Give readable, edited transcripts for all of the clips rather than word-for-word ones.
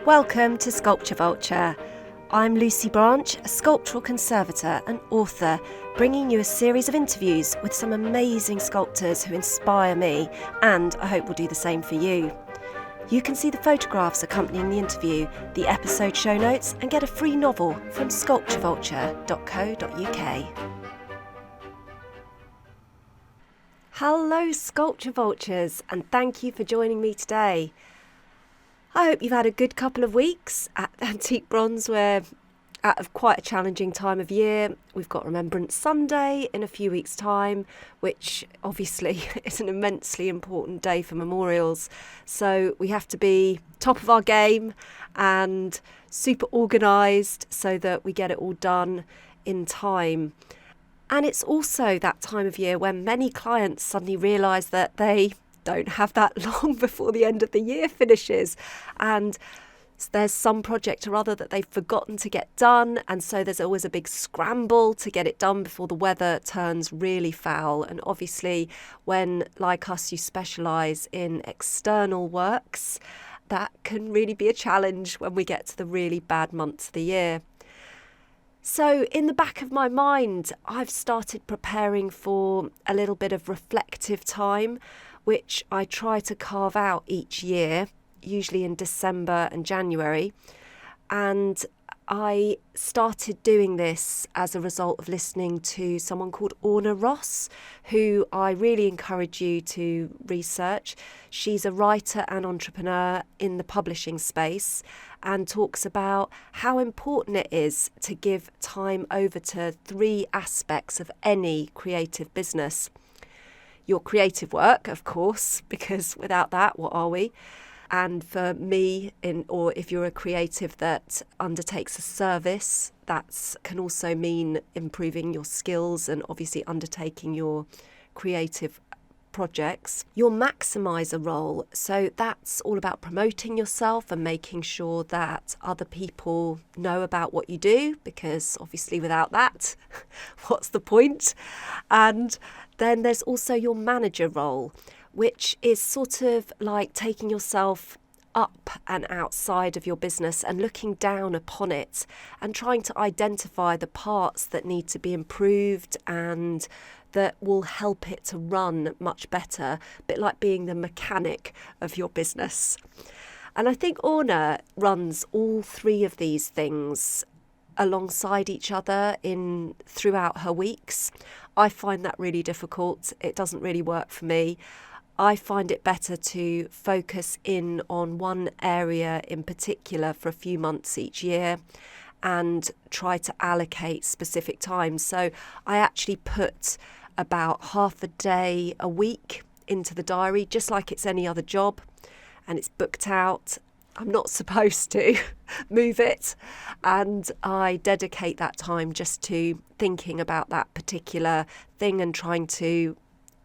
Welcome to Sculpture Vulture. I'm Lucy Branch, a sculptural conservator and author, bringing you a series of interviews with some amazing sculptors who inspire me, and I hope will do the same for you. You can see the photographs accompanying the interview, the episode show notes, and get a free novel from sculpturevulture.co.uk. Hello Sculpture Vultures, and thank you for joining me today. I hope you've had a good couple of weeks at Antique Bronze. We're at quite a challenging time of year. We've got Remembrance Sunday in a few weeks' time, which obviously is an immensely important day for memorials. So we have to be top of our game and super organised so that we get it all done in time. And it's also that time of year when many clients suddenly realise that they don't have that long before the end of the year finishes, and there's some project or other that they've forgotten to get done, and so there's always a big scramble to get it done before the weather turns really foul. And obviously when, like us, you specialise in external works, that can really be a challenge when we get to the really bad months of the year. So in the back of my mind, I've started preparing for a little bit of reflective time, which I try to carve out each year, usually in December and January. And I started doing this as a result of listening to someone called Orna Ross, who I really encourage you to research. She's a writer and entrepreneur in the publishing space and talks about how important it is to give time over to three aspects of any creative business. Your creative work, of course, because without that, what are we? And for me, or if you're a creative that undertakes a service, that can also mean improving your skills and obviously undertaking your creative projects. Your maximizer role, so that's all about promoting yourself and making sure that other people know about what you do, because obviously without that, what's the point? And then there's also your manager role, which is sort of like taking yourself up and outside of your business and looking down upon it and trying to identify the parts that need to be improved and that will help it to run much better, a bit like being the mechanic of your business. And I think Orna runs all three of these things alongside each other throughout her weeks. I find that really difficult. It doesn't really work for me. I find it better to focus in on one area in particular for a few months each year and try to allocate specific times. So I actually put about half a day a week into the diary, just like it's any other job, and it's booked out. I'm not supposed to move it, and I dedicate that time just to thinking about that particular thing and trying to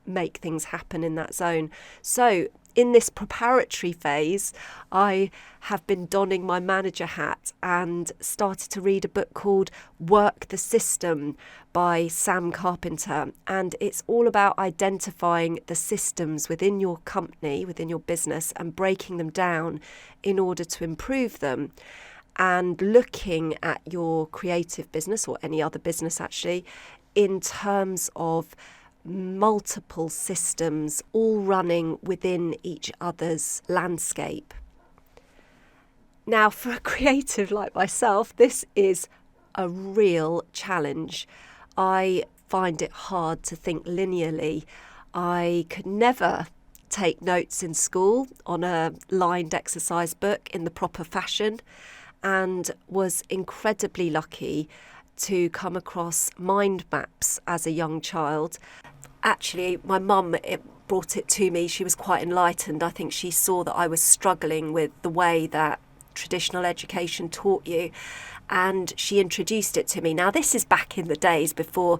make things happen in that zone. So in this preparatory phase, I have been donning my manager hat and started to read a book called Work the System by Sam Carpenter. And it's all about identifying the systems within your company, within your business, and breaking them down in order to improve them. And looking at your creative business, or any other business actually, in terms of multiple systems all running within each other's landscape. Now, for a creative like myself, this is a real challenge. I find it hard to think linearly. I could never take notes in school on a lined exercise book in the proper fashion, and was incredibly lucky to come across mind maps as a young child. Actually, my mum brought it to me. She was quite enlightened. I think she saw that I was struggling with the way that traditional education taught you, and she introduced it to me. Now, this is back in the days before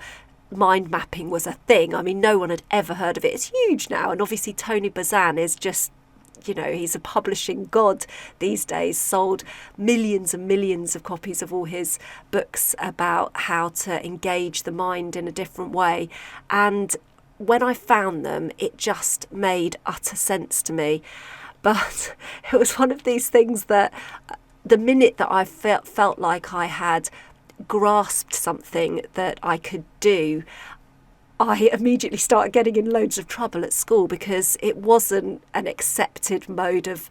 mind mapping was a thing. I mean, no one had ever heard of it. It's huge now, and obviously Tony Bazan is just, he's a publishing god these days, sold millions and millions of copies of all his books about how to engage the mind in a different way. And when I found them, it just made utter sense to me. But it was one of these things that the minute that I felt like I had grasped something that I could do, I immediately started getting in loads of trouble at school because it wasn't an accepted mode of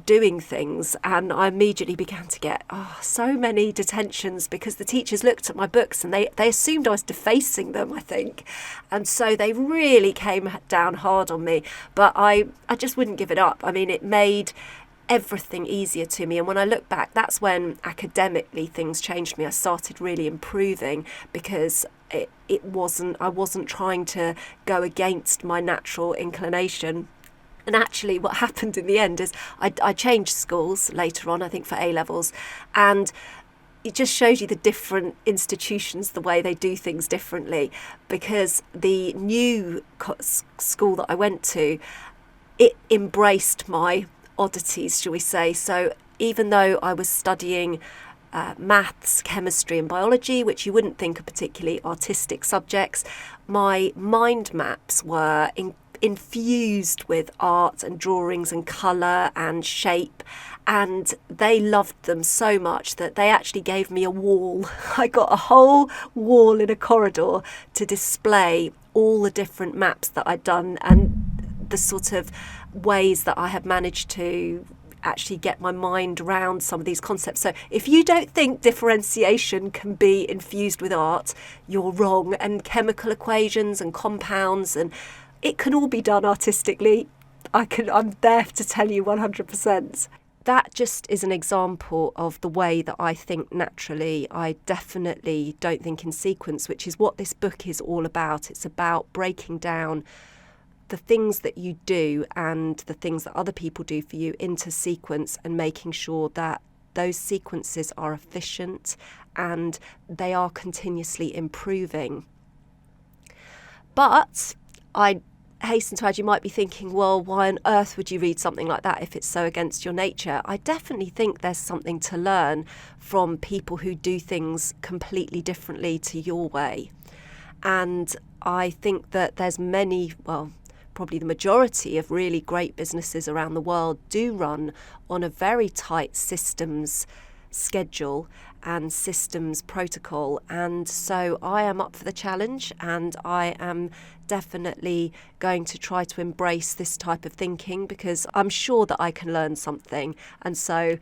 doing things. And I immediately began to get so many detentions because the teachers looked at my books and they assumed I was defacing them, I think. And so they really came down hard on me. But I just wouldn't give it up. I mean, it made everything easier to me. And when I look back, that's when academically things changed me. I started really improving because I wasn't trying to go against my natural inclination. And actually what happened in the end is I changed schools later on, I think for A levels, and it just shows you the different institutions, the way they do things differently, because the new school that I went to, it embraced my oddities, shall we say. So even though I was studying maths, chemistry and biology, which you wouldn't think are particularly artistic subjects, my mind maps were infused with art and drawings and colour and shape, and they loved them so much that they actually gave me a wall. I got a whole wall in a corridor to display all the different maps that I'd done and the sort of ways that I have managed to actually get my mind around some of these concepts. So if you don't think differentiation can be infused with art, you're wrong. And chemical equations and compounds, and it can all be done artistically. I'm there to tell you 100%. That just is an example of the way that I think naturally. I definitely don't think in sequence, which is what this book is all about. It's about breaking down the things that you do and the things that other people do for you into sequence and making sure that those sequences are efficient and they are continuously improving. But I hasten to add, you might be thinking, well, why on earth would you read something like that if it's so against your nature? I definitely think there's something to learn from people who do things completely differently to your way. And I think that there's probably the majority of really great businesses around the world do run on a very tight systems schedule and systems protocol. And so I am up for the challenge, and I am definitely going to try to embrace this type of thinking because I'm sure that I can learn something. And so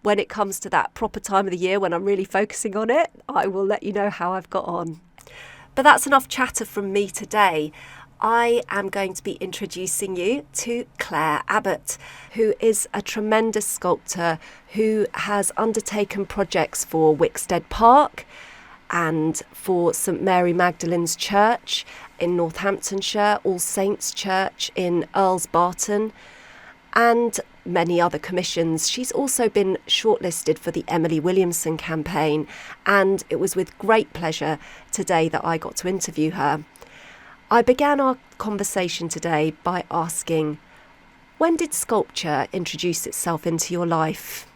when it comes to that proper time of the year when I'm really focusing on it, I will let you know how I've got on. But that's enough chatter from me today. I am going to be introducing you to Clare Abbatt, who is a tremendous sculptor who has undertaken projects for Wickstead Park and for St Mary Magdalene's Church in Northamptonshire, All Saints Church in Earls Barton, and many other commissions. She's also been shortlisted for the Emily Williamson campaign, and it was with great pleasure today that I got to interview her. I began our conversation today by asking, when did sculpture introduce itself into your life?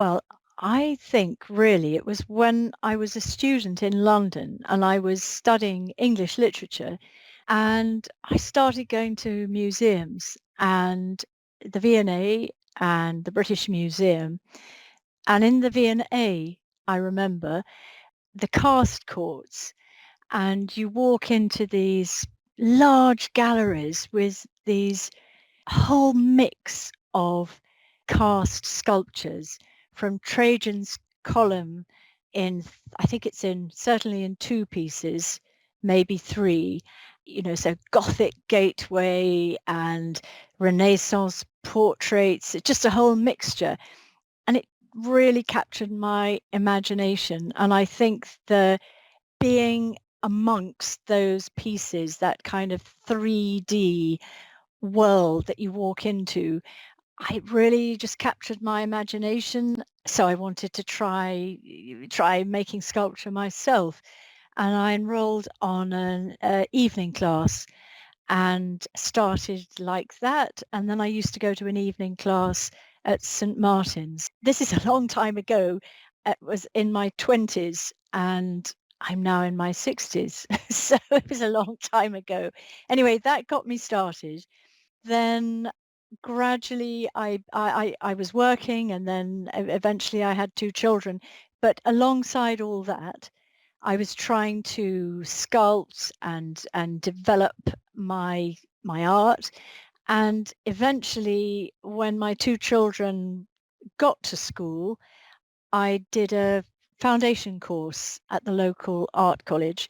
Well, I think really it was when I was a student in London and I was studying English literature, and I started going to museums and the V&A and the British Museum. And in the V&A, I remember the cast courts, and you walk into these large galleries with these whole mix of cast sculptures from Trajan's column I think it's certainly in two pieces, maybe three, so Gothic gateway and Renaissance portraits, it's just a whole mixture. And it really captured my imagination. And I think the being amongst those pieces, that kind of 3D world that you walk into, I really just captured my imagination. So I wanted to try making sculpture myself, and I enrolled on an evening class and started like that. And then I used to go to an evening class at St Martin's. This is a long time ago. It was in my 20s, and I'm now in my 60s. So it was a long time ago. Anyway, that got me started. Then gradually I was working, and then eventually I had two children. But alongside all that, I was trying to sculpt and develop my art. And eventually, when my two children got to school, I did a foundation course at the local art college.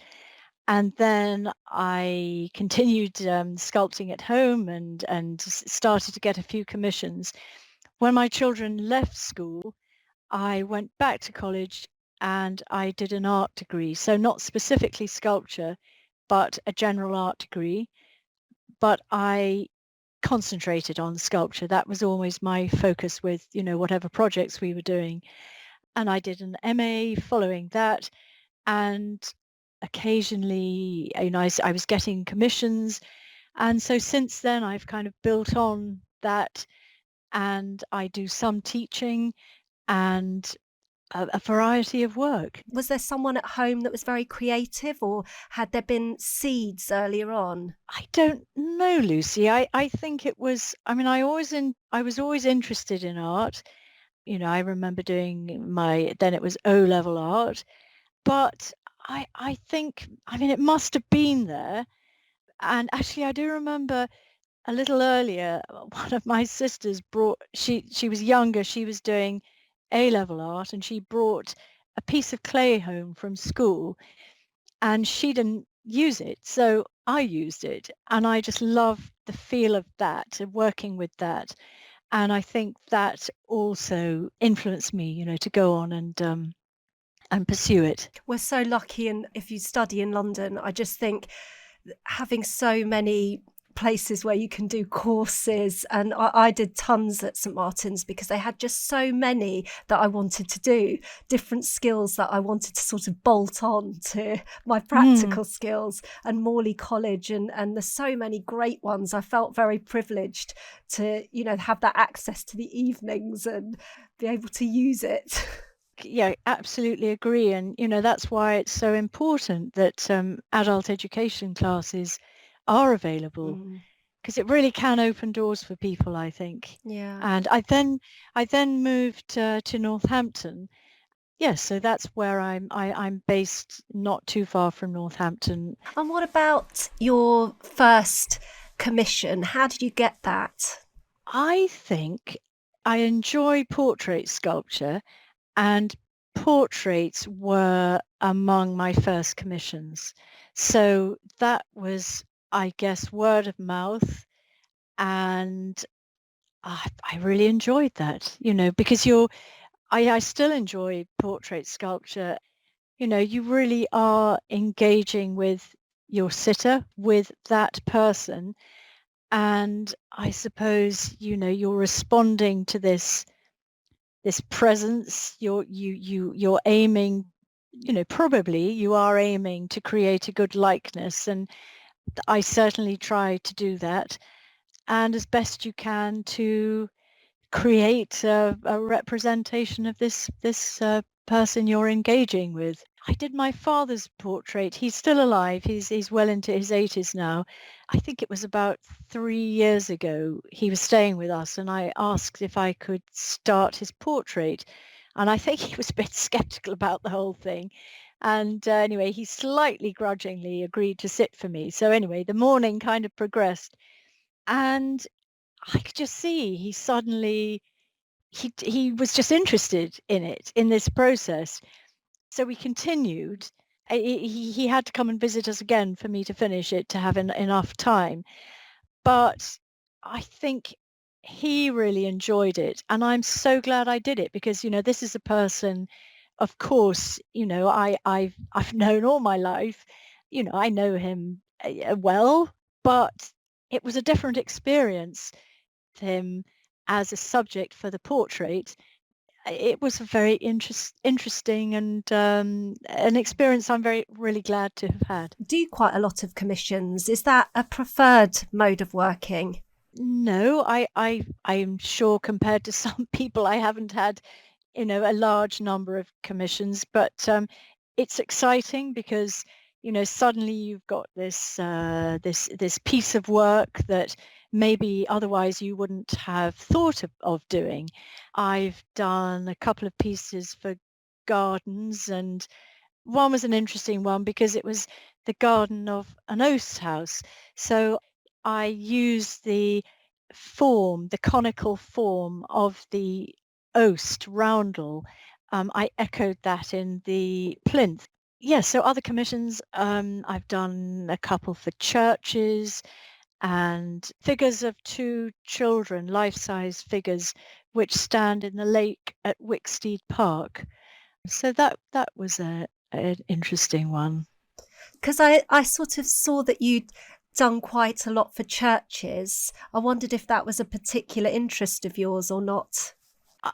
And then I continued sculpting at home and started to get a few commissions. When my children left school, I went back to college and I did an art degree. So not specifically sculpture, but a general art degree. But I concentrated on sculpture. That was always my focus with, whatever projects we were doing. And I did an MA following that. And occasionally, I was getting commissions. And so since then, I've kind of built on that, and I do some teaching and a variety of work. Was there someone at home that was very creative, or had there been seeds earlier on? I don't know, Lucy. I think it was, I was always interested in art. I remember doing then it was O-level art, but I think, it must have been there. And actually, I do remember a little earlier, one of my sisters she was younger, she was doing A-level art, and she brought a piece of clay home from school, and she didn't use it. So I used it, and I just love the feel of that, of working with that. And I think that also influenced me, to go on and pursue it. We're so lucky, and if you study in London, I just think having so many places where you can do courses, and I did tons at St Martin's because they had just so many that I wanted to do, different skills that I wanted to sort of bolt on to my practical skills, and Morley College, and there's so many great ones. I felt very privileged to have that access to the evenings and be able to use it. Yeah, absolutely agree. And, that's why it's so important that adult education classes are available, because it really can open doors for people, I think. Yeah. And I then moved to Northampton. Yes, so that's where I'm based, not too far from Northampton. And what about your first commission? How did you get that? I think I enjoy portrait sculpture, and portraits were among my first commissions. So that was, I guess, word of mouth, and I really enjoyed that, because I still enjoy portrait sculpture. You really are engaging with your sitter, with that person, and I suppose, you're responding to this presence. You're aiming, probably you are aiming to create a good likeness, and I certainly try to do that, and as best you can to create a representation of this person you're engaging with. I did my father's portrait. He's still alive. He's well into his 80s now. I think it was about 3 years ago. He was staying with us, and I asked if I could start his portrait. And I think he was a bit skeptical about the whole thing. And anyway, he slightly grudgingly agreed to sit for me. So anyway, the morning kind of progressed, and I could just see he was just interested in it, in this process. So we continued. He had to come and visit us again for me to finish it, to have enough time. But I think he really enjoyed it, and I'm so glad I did it, because this is a person, of course, I've known all my life. I know him well, but it was a different experience with him as a subject for the portrait. It was a very interesting and an experience I'm really glad to have had. Do quite a lot of commissions. Is that a preferred mode of working? No, I'm sure compared to some people, I haven't had, a large number of commissions, but it's exciting because, suddenly you've got this piece of work that maybe otherwise you wouldn't have thought of doing. I've done a couple of pieces for gardens, and one was an interesting one because it was the garden of an oast house. So I used the conical form of the oast roundel. I echoed that in the plinth. Yes, so other commissions, I've done a couple for churches and figures of two children, life-size figures, which stand in the lake at Wicksteed Park. So that was an interesting one. Because I sort of saw that you'd done quite a lot for churches. I wondered if that was a particular interest of yours or not.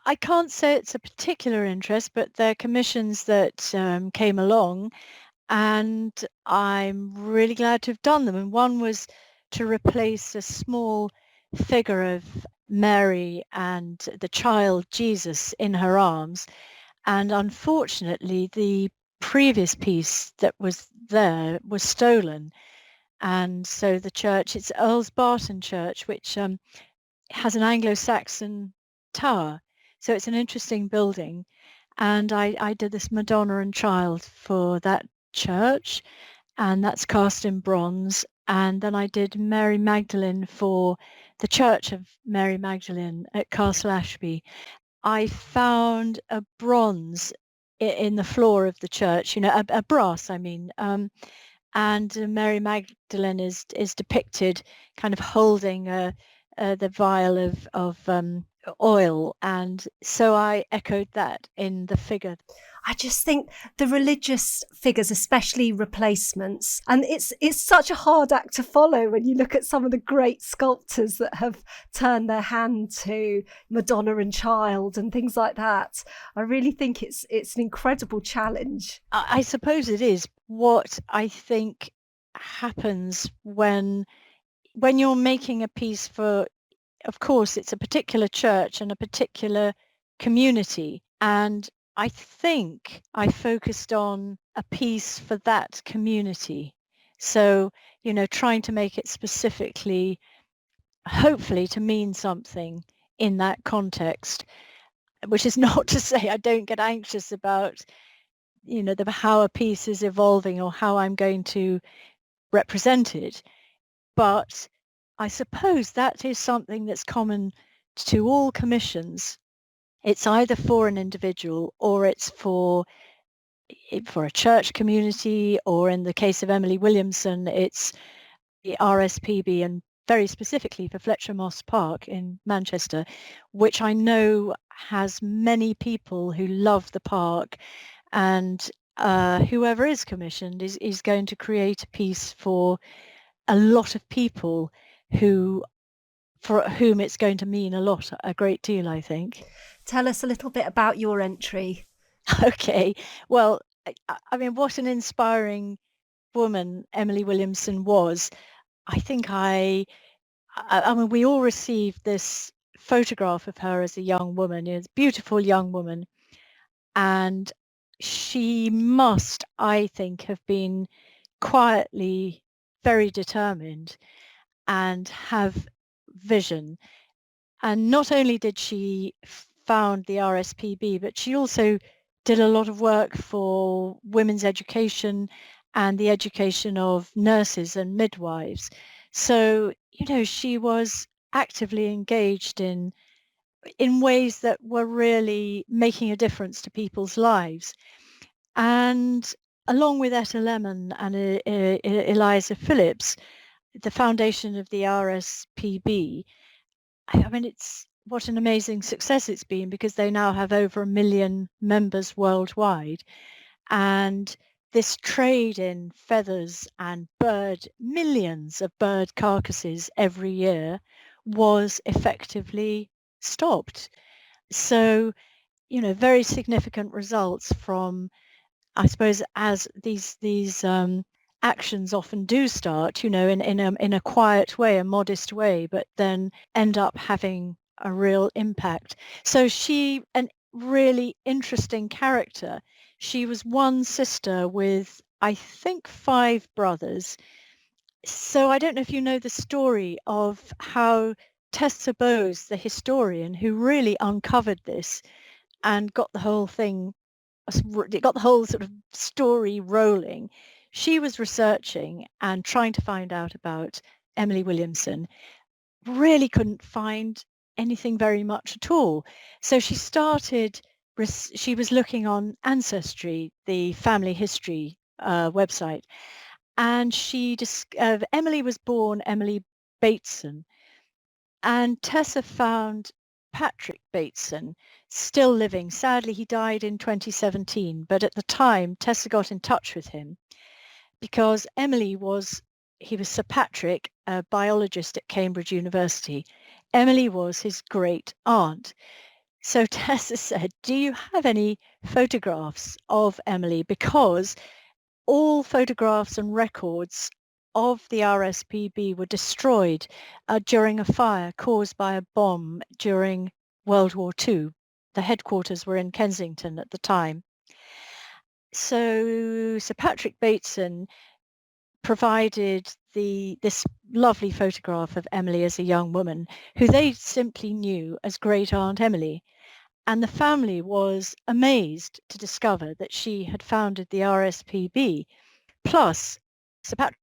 I can't say it's a particular interest, but they're commissions that came along, and I'm really glad to have done them. And one was to replace a small figure of Mary and the child Jesus in her arms. And unfortunately, the previous piece that was there was stolen. And so the church, it's Earl's Barton Church, which has an Anglo-Saxon tower. So it's an interesting building. And I did this Madonna and Child for that church, and that's cast in bronze. And then I did Mary Magdalene for the Church of Mary Magdalene at Castle Ashby. I found a bronze in the floor of the church, a brass, I mean, and Mary Magdalene is depicted kind of holding the vial of oil, and so I echoed that in the figure. I just think the religious figures, especially replacements, and it's such a hard act to follow when you look at some of the great sculptors that have turned their hand to Madonna and Child and things like that. I really think it's an incredible challenge. I suppose it is. What I think happens when you're making a piece for, of course, it's a particular church and a particular community. And I think I focused on a piece for that community. So, trying to make it specifically, hopefully, to mean something in that context, which is not to say I don't get anxious about, how a piece is evolving or how I'm going to represent it. But I suppose that is something that's common to all commissions. It's either for an individual or it's for a church community, or in the case of Emily Williamson, it's the RSPB, and very specifically for Fletcher Moss Park in Manchester, which I know has many people who love the park, and whoever is commissioned is going to create a piece for a lot of people for whom it's going to mean a great deal, I think. Tell us a little bit about your entry. Okay, well, I mean, what an inspiring woman Emily Williamson was. I think I mean, we all received this photograph of her as a young woman, a beautiful young woman, and she must, I think, have been quietly very determined and have vision. And not only did she found the RSPB, but she also did a lot of work for women's education and the education of nurses and midwives. So, she was actively engaged in ways that were really making a difference to people's lives. And along with Etta Lemon and Eliza Phillips, the foundation of the RSPB, I mean, it's what an amazing success it's been, because they now have over 1 million members worldwide. And this trade in feathers and millions of bird carcasses every year was effectively stopped. So, very significant results from, I suppose, as these actions often do start, in a quiet way, a modest way, but then end up having a real impact. So she, a really interesting character. She was one sister with, I think, 5 brothers, So I don't know if you know the story of how Tessa Bowes, the historian who really uncovered this and got the whole thing, it got the whole sort of story rolling. She was researching and trying to find out about Emily Williamson, really couldn't find anything very much at all. So she started, she was looking on Ancestry, the family history website, and Emily was born Emily Bateson, and Tessa found Patrick Bateson still living. Sadly, he died in 2017, but at the time, Tessa got in touch with him because he was Sir Patrick, a biologist at Cambridge University. Emily was his great aunt. So Tessa said, do you have any photographs of Emily? Because all photographs and records of the RSPB were destroyed during a fire caused by a bomb during World War II. The headquarters were in Kensington at the time. So Sir Patrick Bateson provided this lovely photograph of Emily as a young woman, who they simply knew as Great Aunt Emily. And the family was amazed to discover that she had founded the RSPB. Plus, Sir Patrick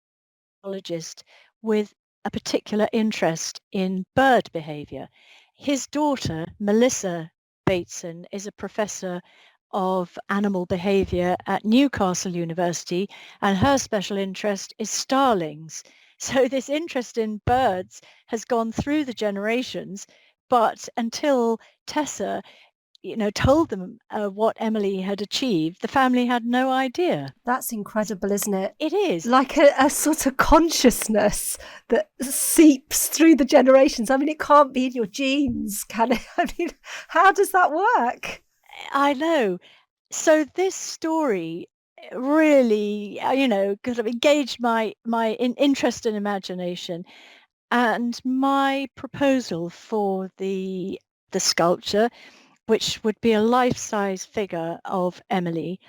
biologist with a particular interest in bird behavior. His daughter, Melissa Bateson, is a professor of animal behavior at Newcastle University, and her special interest is starlings. So this interest in birds has gone through the generations, but until Tessa told them what Emily had achieved, the family had no idea. That's incredible, isn't it? It is. Like a sort of consciousness that seeps through the generations. I mean, it can't be in your genes, can it? I mean, how does that work? I know. So this story really, kind of engaged my interest and imagination. And my proposal for the sculpture, which would be a life-size figure of Emily,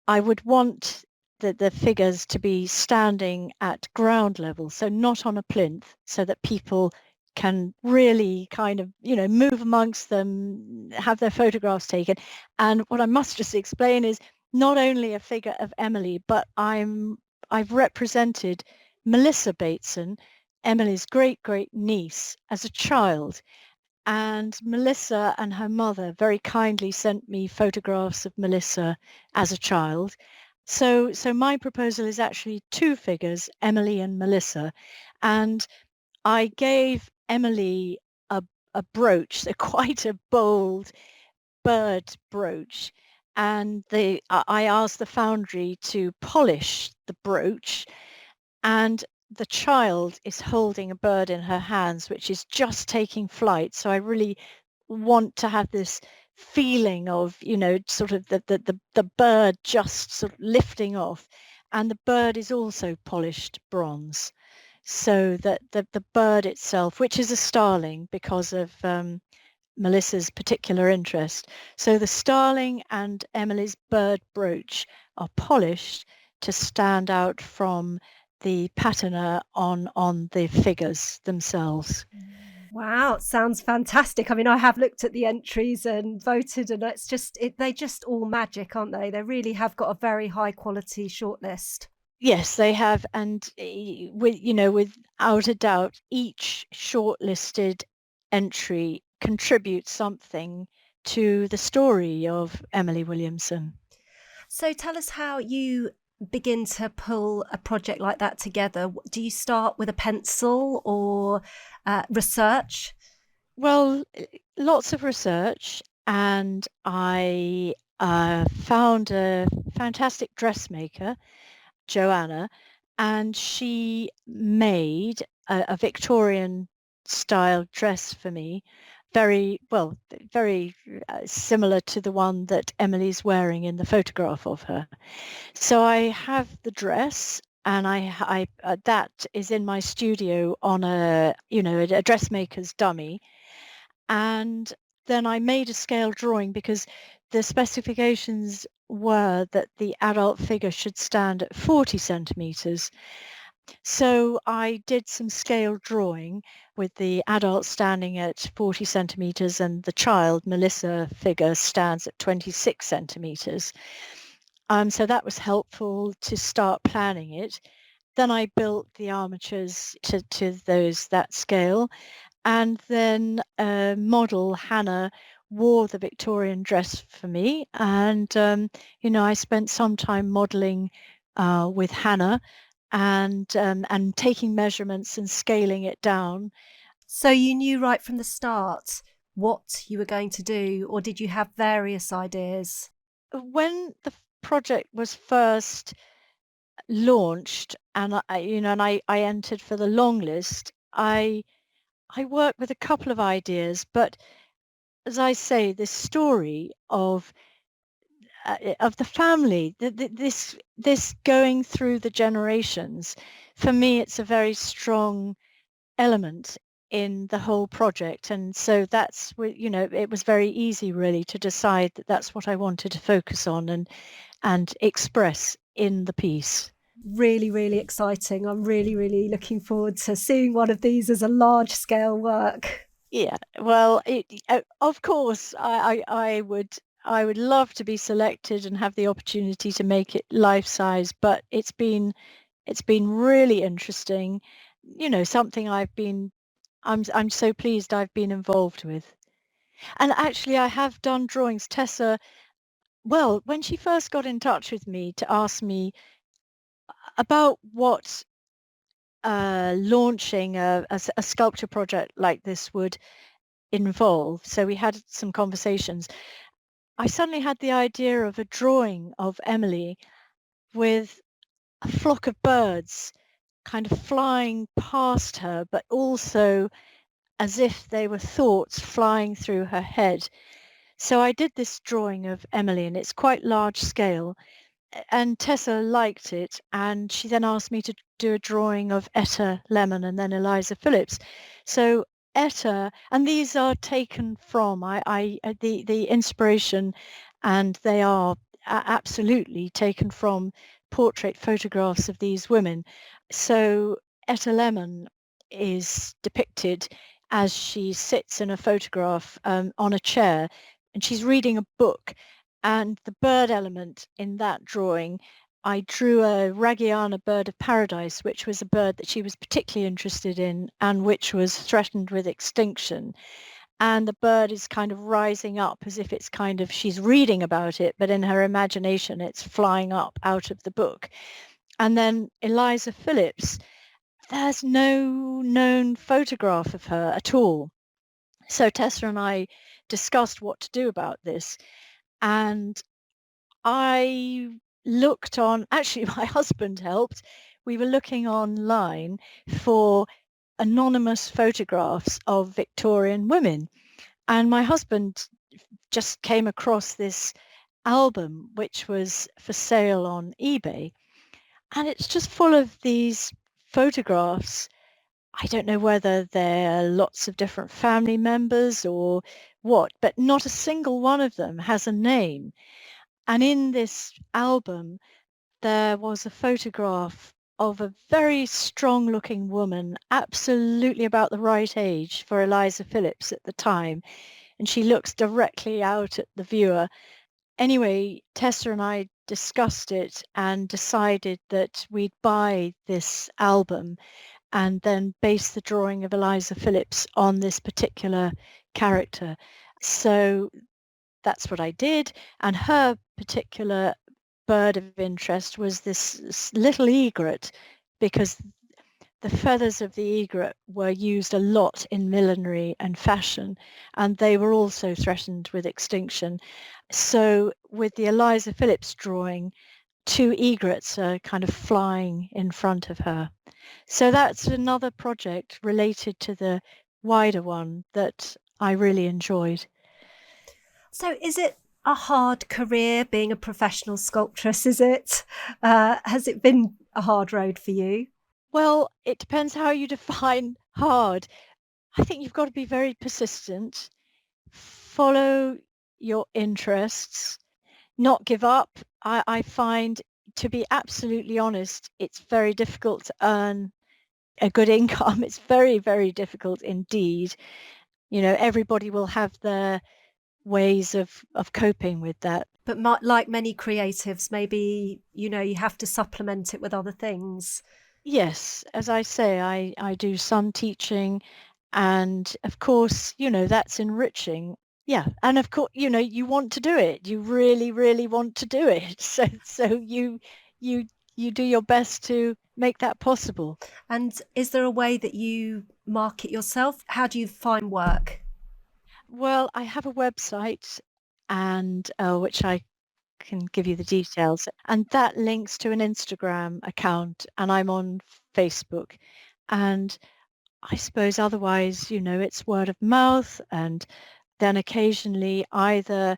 I would want the figures to be standing at ground level, so not on a plinth, so that people can really kind of, move amongst them, have their photographs taken. And what I must just explain is not only a figure of Emily, but I've represented Melissa Bateson, Emily's great niece, as a child. And Melissa and her mother very kindly sent me photographs of Melissa as a child. So my proposal is actually two figures, Emily and Melissa. And I gave Emily a brooch, quite a bold bird brooch. And I asked the foundry to polish the brooch, and the child is holding a bird in her hands, which is just taking flight. So I really want to have this feeling of, sort of the bird just sort of lifting off. And the bird is also polished bronze. So that the bird itself, which is a starling because of Melissa's particular interest. So the starling and Emily's bird brooch are polished to stand out from the patina on the figures themselves. Wow, it sounds fantastic. I mean, I have looked at the entries and voted, and they just all magic, aren't they? They really have got a very high quality shortlist. Yes, they have, and without a doubt, each shortlisted entry contributes something to the story of Emily Williamson. So tell us how you begin to pull a project like that together. Do you start with a pencil or research? Well, lots of research, and I found a fantastic dressmaker, Joanna, and she made a Victorian style dress for me, very similar to the one that Emily's wearing in the photograph of her. So I have the dress, and that is in my studio on a dressmaker's dummy. And then I made a scale drawing because the specifications were that the adult figure should stand at 40 centimeters. So I did some scale drawing with the adult standing at 40 centimeters and the child, Melissa figure, stands at 26 centimeters. So that was helpful to start planning it. Then I built the armatures to that scale. And then model Hannah wore the Victorian dress for me. And, I spent some time modeling with Hannah and taking measurements and scaling it down. So you knew right from the start what you were going to do, or did you have various ideas? When the project was first launched and I entered for the long list, I worked with a couple of ideas, but as I say, this story of the family, this going through the generations, for me, it's a very strong element in the whole project, and so it was very easy really to decide that that's what I wanted to focus on and express in the piece. Really, really exciting. I'm really, really looking forward to seeing one of these as a large scale work. Yeah, well, of course, I would love to be selected and have the opportunity to make it life size, but it's been really interesting. Something I'm so pleased I've been involved with. And actually, I have done drawings. Tessa, well, when she first got in touch with me to ask me about what launching a sculpture project like this would involve, so we had some conversations. I suddenly had the idea of a drawing of Emily with a flock of birds kind of flying past her, but also as if they were thoughts flying through her head. So I did this drawing of Emily, and it's quite large scale. And Tessa liked it, and she then asked me to do a drawing of Etta Lemon and then Eliza Phillips. So Etta, and these are taken from the inspiration, and they are absolutely taken from portrait photographs of these women. So Etta Lemon is depicted as she sits in a photograph on a chair, and she's reading a book. And the bird element in that drawing, I drew a Ragiana bird of paradise, which was a bird that she was particularly interested in and which was threatened with extinction. And the bird is kind of rising up as if she's reading about it, but in her imagination, it's flying up out of the book. And then Eliza Phillips, there's no known photograph of her at all. So Tessa and I discussed what to do about this. And I looked on, actually, my husband helped. We were looking online for anonymous photographs of Victorian women. And my husband just came across this album, which was for sale on eBay. And it's just full of these photographs. I don't know whether they're lots of different family members or what, but not a single one of them has a name. And in this album, there was a photograph of a very strong looking woman, absolutely about the right age for Eliza Phillips at the time. And she looks directly out at the viewer. Anyway, Tessa and I discussed it and decided that we'd buy this album and then base the drawing of Eliza Phillips on this particular character. So that's what I did. And her particular bird of interest was this little egret, because the feathers of the egret were used a lot in millinery and fashion, and they were also threatened with extinction. So with the Eliza Phillips drawing, two egrets are kind of flying in front of her. So that's another project related to the wider one that I really enjoyed. So, is it a hard career being a professional sculptress? Is it? Has it been a hard road for you? Well, it depends how you define hard. I think you've got to be very persistent, follow your interests, not give up. I find to be absolutely honest, it's very difficult to earn a good income. It's very, very difficult indeed. Everybody will have their ways of coping with that. But like many creatives, maybe, you have to supplement it with other things. Yes, as I say, I do some teaching, and of course, that's enriching. Yeah, and of course, you want to do it. You really, really want to do it. So you you do your best to make that possible. And is there a way that you market yourself? How do you find work? Well, I have a website, and which I can give you the details, and that links to an Instagram account, and I'm on Facebook. And I suppose otherwise, it's word of mouth, and then occasionally either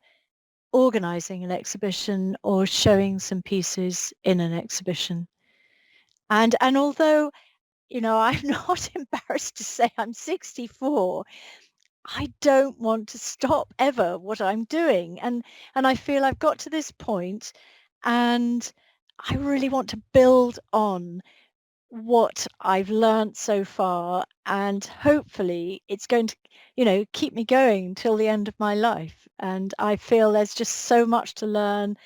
organizing an exhibition or showing some pieces in an exhibition. And although, I'm not embarrassed to say I'm 64, I don't want to stop ever what I'm doing. And I feel I've got to this point, and I really want to build on what I've learned so far, and hopefully it's going to, keep me going till the end of my life. And I feel there's just so much to learn,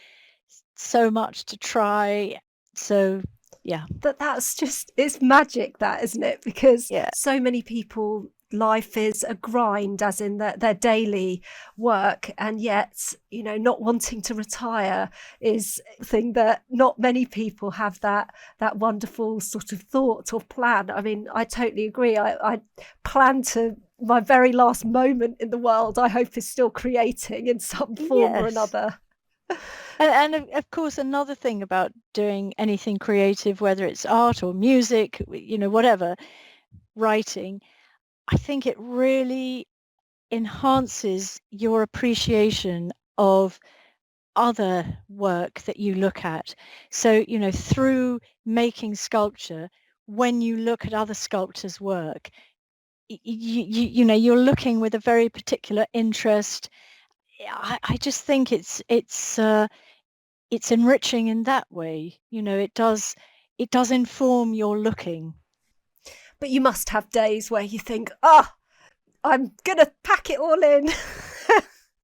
so much to try. So yeah. That's just, it's magic, that, isn't it? Because Yeah. so many people, life is a grind, as in their daily work, and yet, not wanting to retire is a thing that not many people have, that wonderful sort of thought or plan. I mean, I totally agree. I plan to, my very last moment in the world, I hope, is still creating in some form or Yes. another. And of course, another thing about doing anything creative, whether it's art or music, whatever, writing, I think it really enhances your appreciation of other work that you look at. So, through making sculpture, when you look at other sculptors' work, you're looking with a very particular interest. I just think it's enriching in that way. It does inform your looking. But you must have days where you think, oh, I'm gonna pack it all in.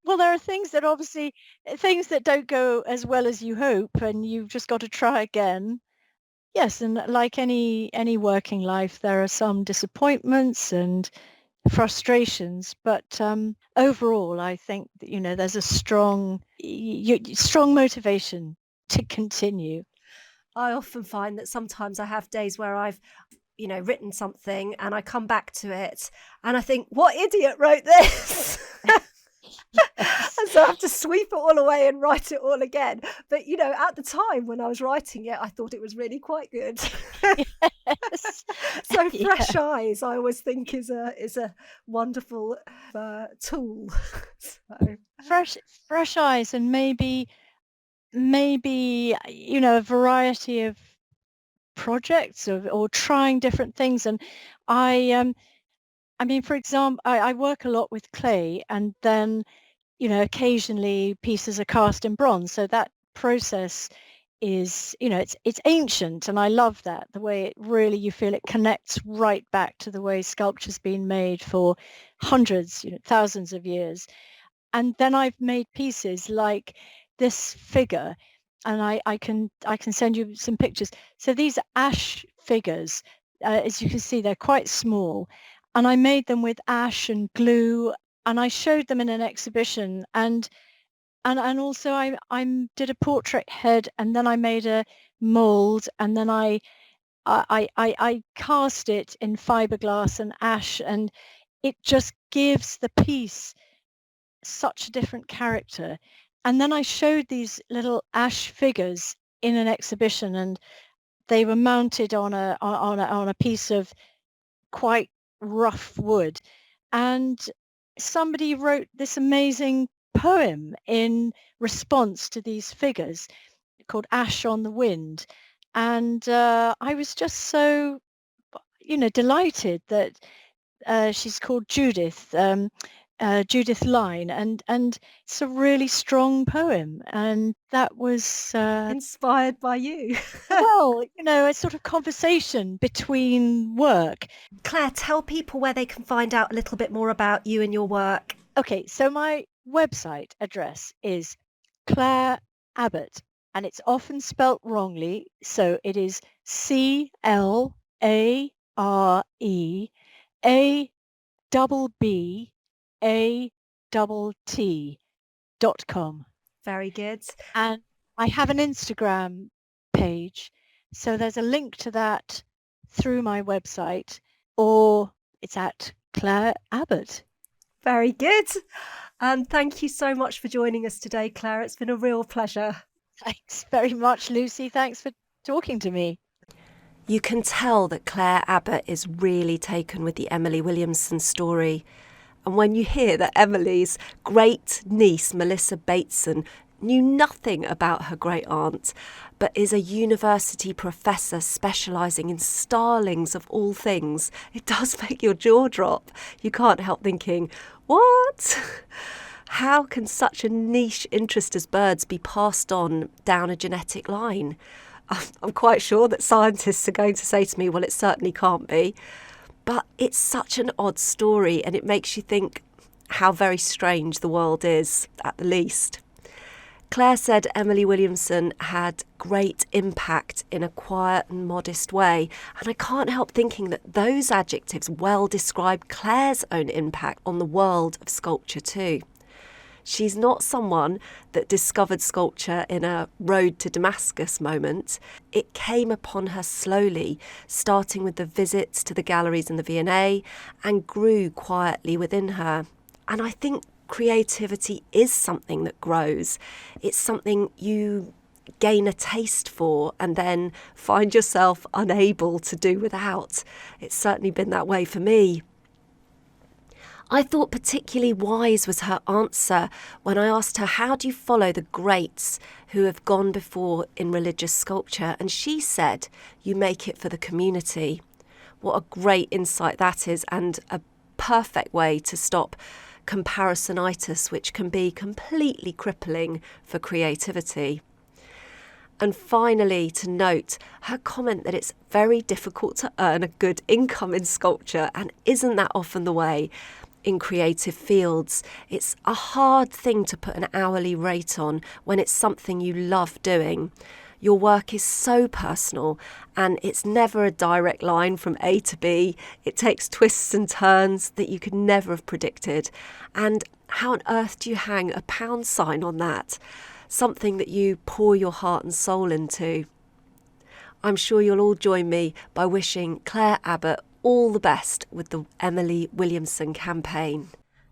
Well, there are things that don't go as well as you hope, and you've just got to try again. Yes, and like any working life, there are some disappointments and frustrations, but overall, I think that, there's a strong motivation to continue. I often find that sometimes I have days where I've, written something and I come back to it and I think, what idiot wrote this? Yes. And so I have to sweep it all away and write it all again. But, at the time when I was writing it, I thought it was really quite good. Yes. So Yeah. fresh eyes, I always think, is a wonderful tool. So. Fresh eyes, and maybe a variety of projects, or trying different things. And I mean, for example, I work a lot with clay, and then occasionally pieces are cast in bronze. So that process is, it's ancient, and I love that, the way it really, you feel it connects right back to the way sculpture's been made for hundreds, thousands of years. And then I've made pieces like this figure, and I can send you some pictures. So these are ash figures. As you can see, they're quite small, and I made them with ash and glue, and I showed them in an exhibition. And also I did a portrait head, and then I made a mold, and then I cast it in fiberglass and ash, and it just gives the piece such a different character. And then I showed these little ash figures in an exhibition, and they were mounted on a piece of quite rough wood. And somebody wrote this amazing poem in response to these figures called Ash on the Wind. And I was just so, delighted that she's called Judith. Judith Line, and it's a really strong poem, and that was Inspired by you. well, a sort of conversation between work. Claire, tell people where they can find out a little bit more about you and your work. Okay, so my website address is Clare Abbatt, and it's often spelt wrongly, so it is CLAREABBATT.com. Very good. And I have an Instagram page, so there's a link to that through my website, or it's at Clare Abbatt. Very good. And thank you so much for joining us today, Claire. It's been a real pleasure. Thanks very much, Lucy. Thanks for talking to me. You can tell that Clare Abbatt is really taken with the Emily Williamson story. And when you hear that Emily's great niece, Melissa Bateson, knew nothing about her great aunt, but is a university professor specialising in starlings of all things, it does make your jaw drop. You can't help thinking, what? How can such a niche interest as birds be passed on down a genetic line? I'm quite sure that scientists are going to say to me, well, it certainly can't be. But it's such an odd story, and it makes you think how very strange the world is, at the least. Claire said Emily Williamson had great impact in a quiet and modest way, and I can't help thinking that those adjectives well describe Claire's own impact on the world of sculpture too. She's not someone that discovered sculpture in a road to Damascus moment. It came upon her slowly, starting with the visits to the galleries in the V&A, and grew quietly within her. And I think creativity is something that grows. It's something you gain a taste for and then find yourself unable to do without. It's certainly been that way for me. I thought particularly wise was her answer when I asked her, how do you follow the greats who have gone before in religious sculpture? And she said, you make it for the community. What a great insight that is, and a perfect way to stop comparisonitis, which can be completely crippling for creativity. And finally, to note her comment that it's very difficult to earn a good income in sculpture, and isn't that often the way in creative fields? It's a hard thing to put an hourly rate on when it's something you love doing. Your work is so personal, and it's never a direct line from A to B. It takes twists and turns that you could never have predicted. And how on earth do you hang a pound sign on that? Something that you pour your heart and soul into. I'm sure you'll all join me by wishing Clare Abbatt all the best with the Emily Williamson campaign.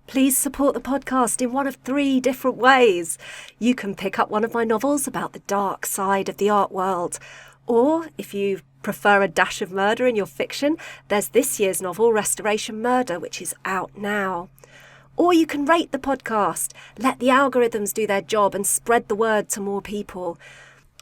Please support the podcast in one of 3 different ways. You can pick up one of my novels about the dark side of the art world. Or, if you prefer a dash of murder in your fiction, there's this year's novel, Restoration Murder, which is out now. Or you can rate the podcast, let the algorithms do their job and spread the word to more people.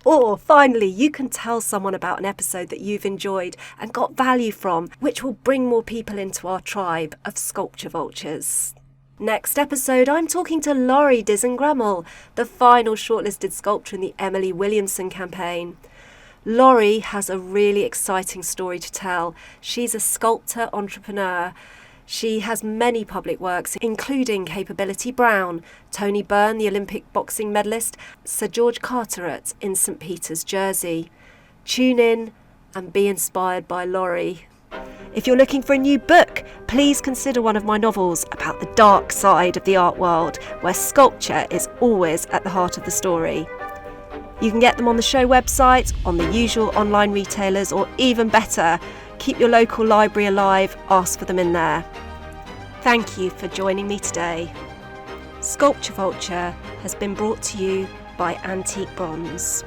Or, finally, you can tell someone about an episode that you've enjoyed and got value from, which will bring more people into our tribe of sculpture vultures. Next episode, I'm talking to Laurie Dizengrammel, the final shortlisted sculptor in the Emily Williamson campaign. Laurie has a really exciting story to tell. She's a sculptor entrepreneur. She has many public works, including Capability Brown, Tony Byrne, the Olympic boxing medalist, Sir George Carteret in St. Peter's, Jersey. Tune in and be inspired by Laurie. If you're looking for a new book, please consider one of my novels about the dark side of the art world, where sculpture is always at the heart of the story. You can get them on the show website, on the usual online retailers, or even better, keep your local library alive, ask for them in there. Thank you for joining me today. Sculpture Vulture has been brought to you by Antique Bronze.